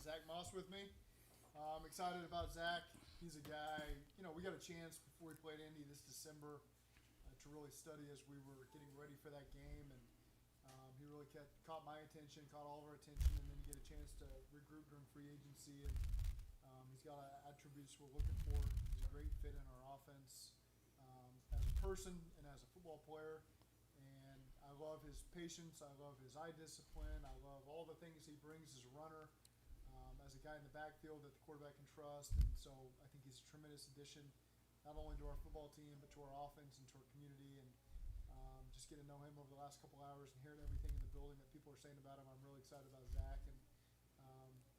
Zack Moss with me. I'm excited about Zack. He's a guy, we got a chance before we played Indy this December to really study as we were getting ready for that game. And he really caught my attention, caught all of our attention, and then you get a chance to regroup during free agency. And he's got attributes we're looking for. He's a great fit in our offense as a person and as a football player. And I love his patience. I love his eye discipline. I love all the things he brings as a runner, as a guy in the backfield that the quarterback can trust. And so I think he's a tremendous addition, not only to our football team, but to our offense and to our community. And just getting to know him over the last couple hours and hearing everything in the building that people are saying about him, I'm really excited about Zack. And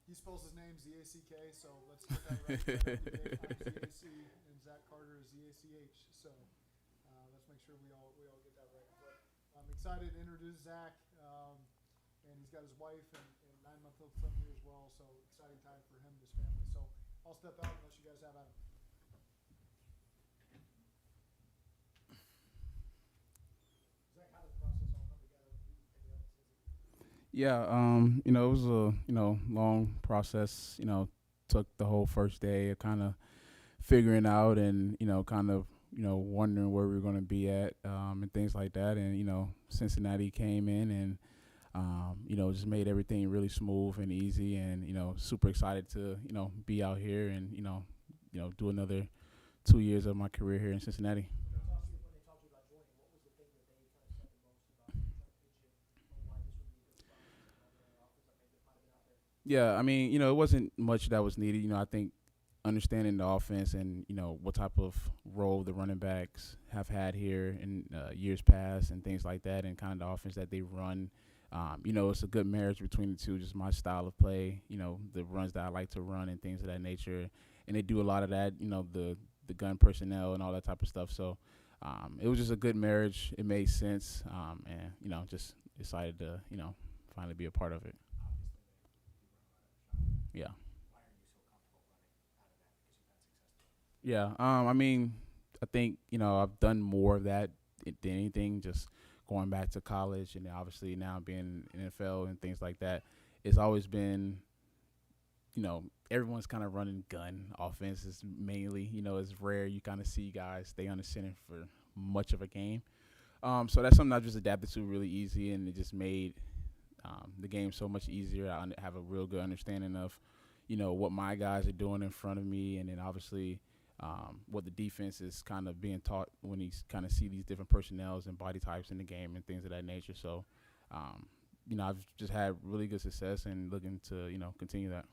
he spells his name Z-A-C-K, so let's get that right. I'm Z-A-C, and Zack Carter is Z-A-C-H. So let's make sure we all get that right. But I'm excited to introduce Zack, and he's got his wife and 9-month-old son here as well. So exciting time for him and his family. So I'll step out unless you guys have at him. Zack, how did the process all come together when you ended up at Cincy? Yeah, it was a long process. Took the whole first day of kind of figuring out and kind of wondering where we were going to be at and things like that. And Cincinnati came in and just made everything really smooth and easy. And super excited to be out here and do another 2 years of my career here in Cincinnati. When they talked to you about joining, what was the thing that they kind of said the most about trying to pitch you on why this would be a good spot and all the other offers that maybe might have been out there? Yeah, I mean, it wasn't much that was needed. I think understanding the offense and what type of role the running backs have had here in years past and things like that, and kind of the offense that they run. It's a good marriage between the two. Just my style of play, the runs that I like to run and things of that nature, and they do a lot of that. The gun personnel and all that type of stuff. So it was just a good marriage. It made sense, and just decided to finally be a part of it. Yeah. Yeah. I mean, I think I've done more of that than anything. Just going back to college and obviously now being in NFL and things like that. It's always been, everyone's kind of running gun offenses mainly. It's rare you kind of see guys stay on the center for much of a game. So that's something I just adapted to really easy, and it just made the game so much easier. I have a real good understanding of, what my guys are doing in front of me, and then obviously what the defense is kind of being taught when you kind of see these different personnels and body types in the game and things of that nature. So, I've just had really good success and looking to, continue that.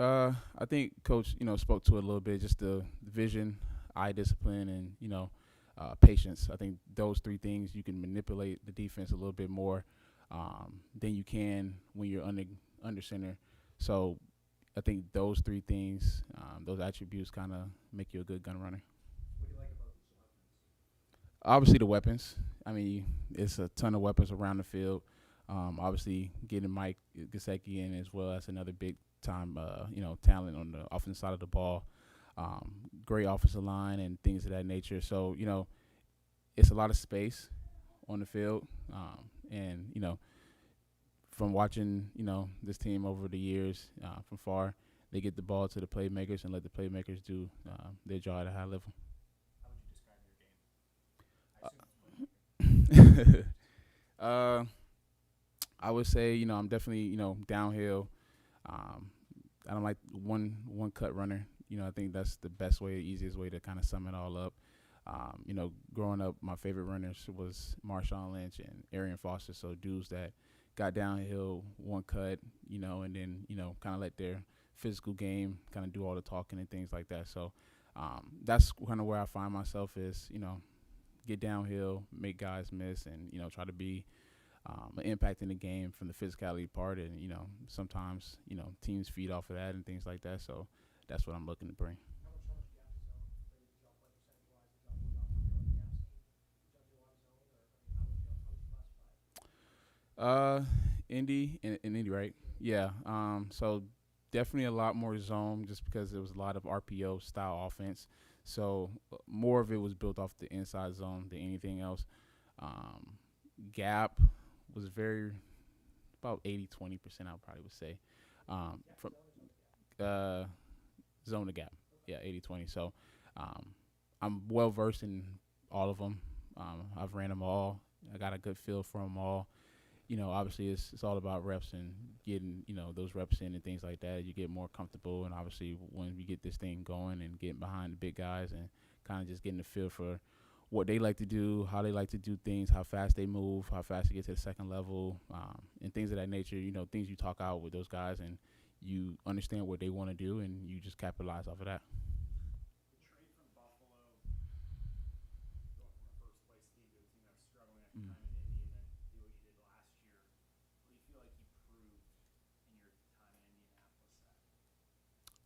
I think Coach, spoke to it a little bit, just the vision, eye discipline, and patience. I think those three things you can manipulate the defense a little bit more than you can when you're under center. So I think those three things, those attributes, kind of make you a good gun runner. What do you like about these weapons? Obviously, the weapons. I mean, it's a ton of weapons around the field. Obviously, getting Mike Gesicki in as well. That's another big time, talent on the offensive side of the ball. Great offensive line and things of that nature. So, it's a lot of space on the field. And, from watching, this team over the years from far, they get the ball to the playmakers and let the playmakers do their job at a high level. How would you describe your game? I assume it's I would say, I'm definitely, downhill. I don't like one cut runner. I think that's the best way, easiest way to kind of sum it all up. Growing up, my favorite runners was Marshawn Lynch and Arian Foster. So dudes that got downhill, one cut, and then kind of let their physical game kind of do all the talking and things like that. So that's kind of where I find myself is get downhill, make guys miss, and try to be an impact in the game from the physicality part. And sometimes teams feed off of that and things like that. So that's what I'm looking to bring. how much gap is zone? Did y'all play percentage wise? Did y'all play like gap scheme? Did y'all do a lot of zone, or how would you classify it? Indy and Indy, right? Yeah. So definitely a lot more zone, just because there was a lot of RPO style offense. So more of it was built off the inside zone than anything else. Gap was very about 80-20%. I probably would say. From uh, zone to gap. Yeah, 80-20. So I'm well versed in all of them. I've ran them all. I got a good feel for them all. Obviously it's all about reps and getting, those reps in and things like that. You get more comfortable, and obviously when we get this thing going and getting behind the big guys and kind of just getting the feel for what they like to do, how they like to do things, how fast they move, how fast they get to the second level, and things of that nature. Things you talk out with those guys, and you understand what they want to do, and you just capitalize off of that. The trade from Buffalo, going from a first place team to a team that was struggling at the Mm. time in Indy, and then do what you did last year. What do you feel like you proved in your time in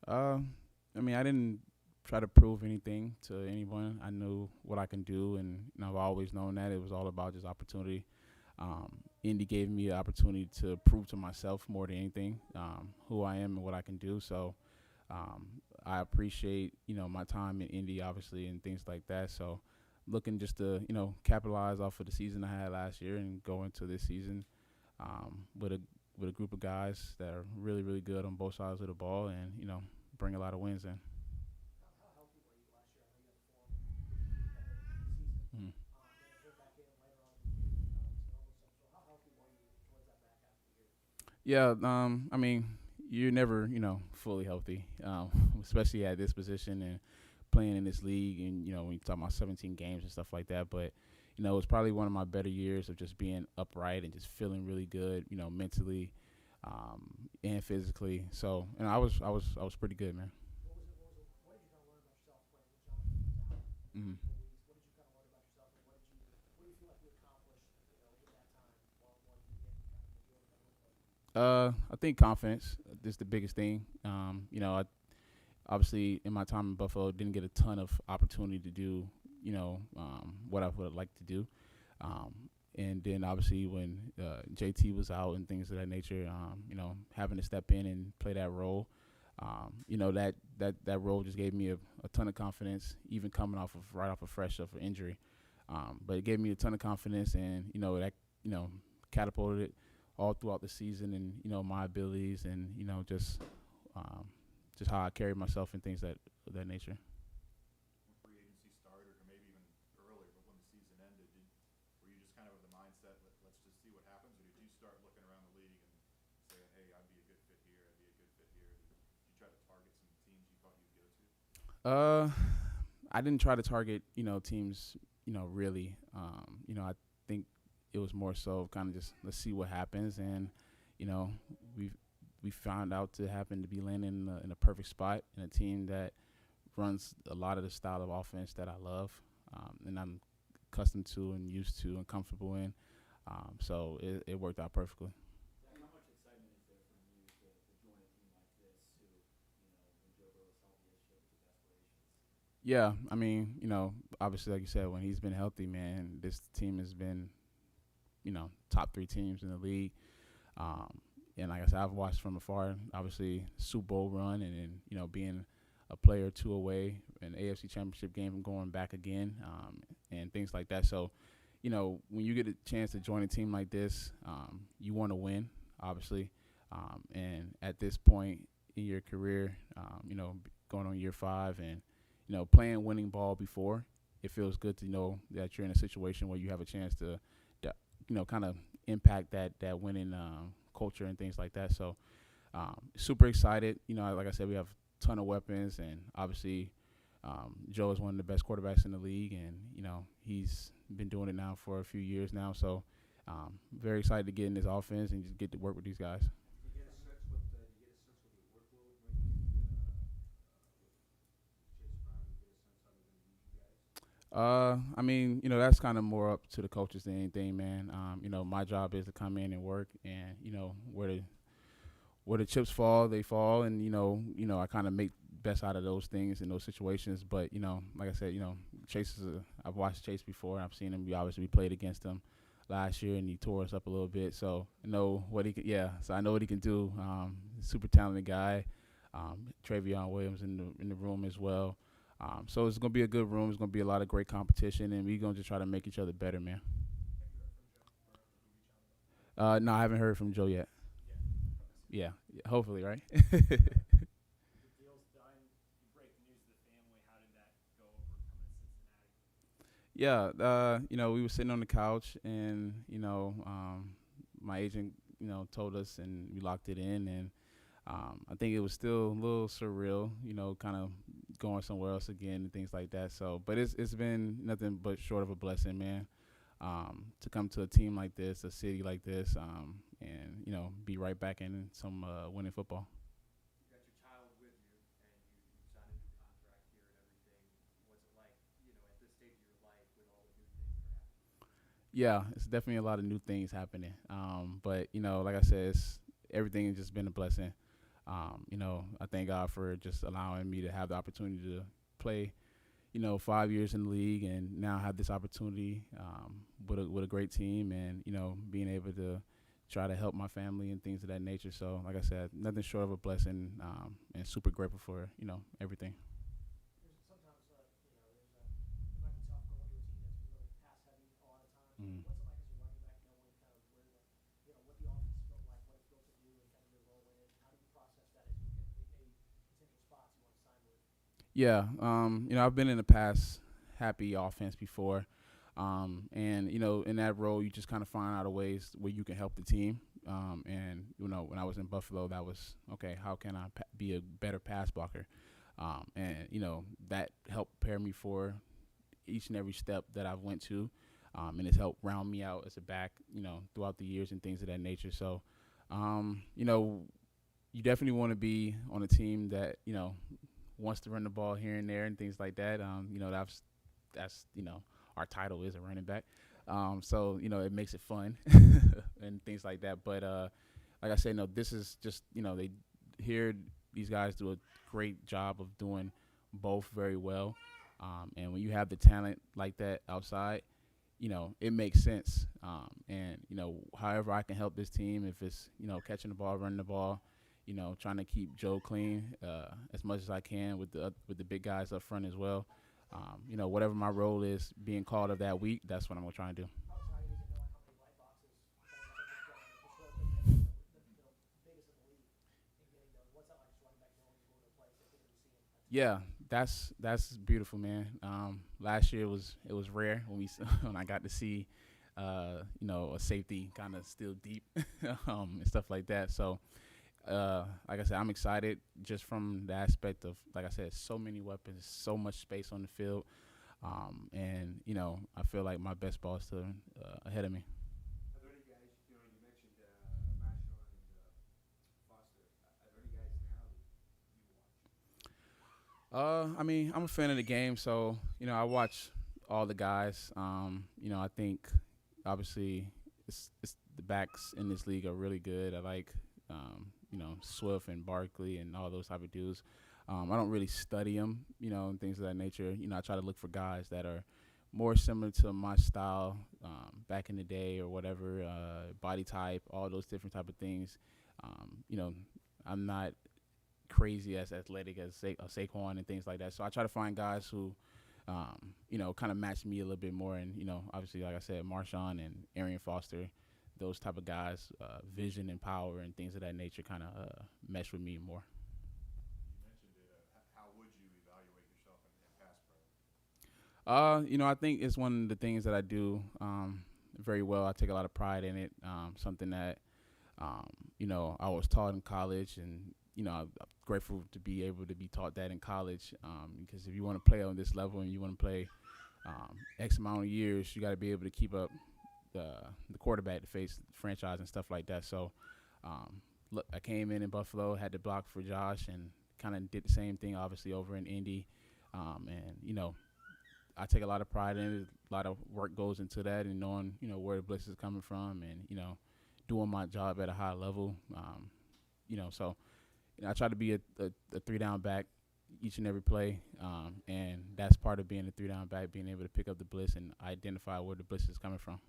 Indianapolis? I mean, I didn't try to prove anything to anyone. I knew what I can do, and I've always known that it was all about just opportunity. Indy gave me the opportunity to prove to myself more than anything who I am and what I can do. So I appreciate my time in Indy, obviously, and things like that. So looking just to capitalize off of the season I had last year and go into this season with a group of guys that are really really good on both sides of the ball, and bring a lot of wins in. How healthy were you last year? I know you had 4 weeks better Mhm. season. Then it came back in later on in the year, almost central. How healthy were you towards that back half of the year? Yeah, I mean, you're never, fully healthy, especially at this position and playing in this league. And when you talk about 17 games and stuff like that, but it's probably one of my better years of just being upright and just feeling really good, mentally, and physically. So, and I was pretty good, man. What did you kind of learn about yourself when Jonathan was out Hmm. for weeks? What did you kind of learn about yourself, and what do you feel like you accomplished, in that time while you didn't kind of enjoy what that looked like? I think confidence is the biggest thing. I obviously in my time in Buffalo didn't get a ton of opportunity to do, what I would have liked to do. And then obviously when JT was out and things of that nature, having to step in and play that role, that role just gave me a ton of confidence, even coming right off of fresh of an injury. But it gave me a ton of confidence, and that catapulted it all throughout the season, and my abilities, and just how I carry myself and things of that nature. When free agency started, or maybe even earlier, but when the season ended, were you just kind of the mindset, let's just see what happens, or did you start looking around the league and saying, hey, I'd be a good fit here, I'd be a good fit here? Did you try to target some teams you thought you'd go to? I didn't try to target teams really. I think it was more so kind of just let's see what happens, and we we found out to happen to be landing in a perfect spot in a team that runs a lot of the style of offense that I love, and I'm accustomed to and used to and comfortable in. So it worked out perfectly. Zach, how much excitement is there from you to join a team like this who, when Joe Burrow's healthy, has showed his aspirations? Yeah, I mean, obviously, like you said, when he's been healthy, man, this team has been, top 3 teams in the league. And like I said, I've watched from afar, obviously, Super Bowl run, and then, being a player or 2 away, an AFC Championship game from going back again, and things like that. So, when you get a chance to join a team like this, you want to win, obviously. And at this point in your career, going on year 5 and, playing winning ball before, it feels good to know that you're in a situation where you have a chance to kind of impact that winning culture and things like that. So super excited. Like I said, we have a ton of weapons, and obviously Joe is one of the best quarterbacks in the league, and he's been doing it now for a few years now. So very excited to get in this offense and just get to work with these guys. Do you get a sense what the workload might be with Chase Brown? Do you get a sense how they're going to use you guys? I mean, that's kind of more up to the coaches than anything, man. My job is to come in and work, and where the chips fall, they fall, and I kind of make best out of those things in those situations. But like I said, Chase I've watched Chase before. I've seen him. We played against him last year, and he tore us up a little bit. So I know what he can. Yeah, so I know what he can do. Super talented guy. Travion Williams in the room as well. So it's gonna be a good room. It's gonna be a lot of great competition, and we're gonna just try to make each other better, man. No, I haven't heard from Joe yet. Yeah, Yeah, hopefully, right? the deal's done. You break the news to the family. How did that go over coming to Cincinnati? Yeah, we were sitting on the couch, and my agent, told us, and we locked it in, and I think it was still a little surreal, kind of going somewhere else again and things like that. So, but it's been nothing but short of a blessing, man. To come to a team like this, a city like this, and be right back in some winning football. You got your child with you, and you signed a new contract here and everything. What's it like, at this stage of your life with all the new things that are happening? Yeah, it's definitely a lot of new things happening. But like I said, everything has just been a blessing. I thank God for just allowing me to have the opportunity to play, 5 years in the league, and now have this opportunity with a great team, and being able to try to help my family and things of that nature. So, like I said, nothing short of a blessing, and super grateful for everything. There's sometimes, it might be tough going to a team that's really pass heavy a lot of times. Mm. What's it like as a running back knowing kind of where what the offense felt like, what it's built to do, and kind of your role in it? How do you process that as you look at maybe potential spots you want to sign with? Yeah, I've been in the past happy offense before, and in that role, you just kind of find out a ways where you can help the team. And when I was in Buffalo, that was okay. How can I be a better pass blocker? And that helped prepare me for each and every step that I've went to, and it's helped round me out as a back, throughout the years and things of that nature. So, you definitely want to be on a team that wants to run the ball here and there and things like that. That's our title is a running back. So it makes it fun and things like that. But like I said, no, this is just these guys do a great job of doing both very well. And when you have the talent like that outside, it makes sense. And however I can help this team, if it's catching the ball, running the ball, trying to keep Joe clean as much as I can with the big guys up front as well. Whatever my role is being called of that week, that's what I'm gonna try and do. How exciting is it knowing how many white boxes, historically, the biggest in the league, and getting those? What's that like as a running back knowing you're going to a place that you're going to be seeing? Yeah, that's beautiful, man. Last year it was rare when I got to see a safety kind of still deep and stuff like that. So like I said, I'm excited just from the aspect of, like I said, so many weapons, so much space on the field, and I feel like my best ball is still ahead of me. Are there any guys, you mentioned Marshall and Foster. Are there any guys now that you watch? I mean, I'm a fan of the game, so I watch all the guys. I think obviously it's the backs in this league are really good. I like Swift and Barkley and all those type of dudes. I don't really study them, and things of that nature. I try to look for guys that are more similar to my style back in the day or whatever, body type, all those different type of things. I'm not crazy as athletic as Saquon and things like that. So I try to find guys who, kind of match me a little bit more. And, obviously, like I said, Marshawn and Arian Foster, those type of guys, vision and power and things of that nature kind of mesh with me more. You mentioned it. How would you evaluate yourself in pass pro? I think it's one of the things that I do very well. I take a lot of pride in it. Something that, I was taught in college, and, I'm grateful to be able to be taught that in college, because if you want to play on this level and you want to play X amount of years, you got to be able to keep up the quarterback to face the franchise and stuff like that. So, look, I came in Buffalo, had to block for Josh, and kind of did the same thing, obviously, over in Indy. And, I take a lot of pride in it. A lot of work goes into that, and knowing, where the blitz is coming from, and, doing my job at a high level. So I try to be a 3-down back each and every play, and that's part of being a 3-down back, being able to pick up the blitz and identify where the blitz is coming from.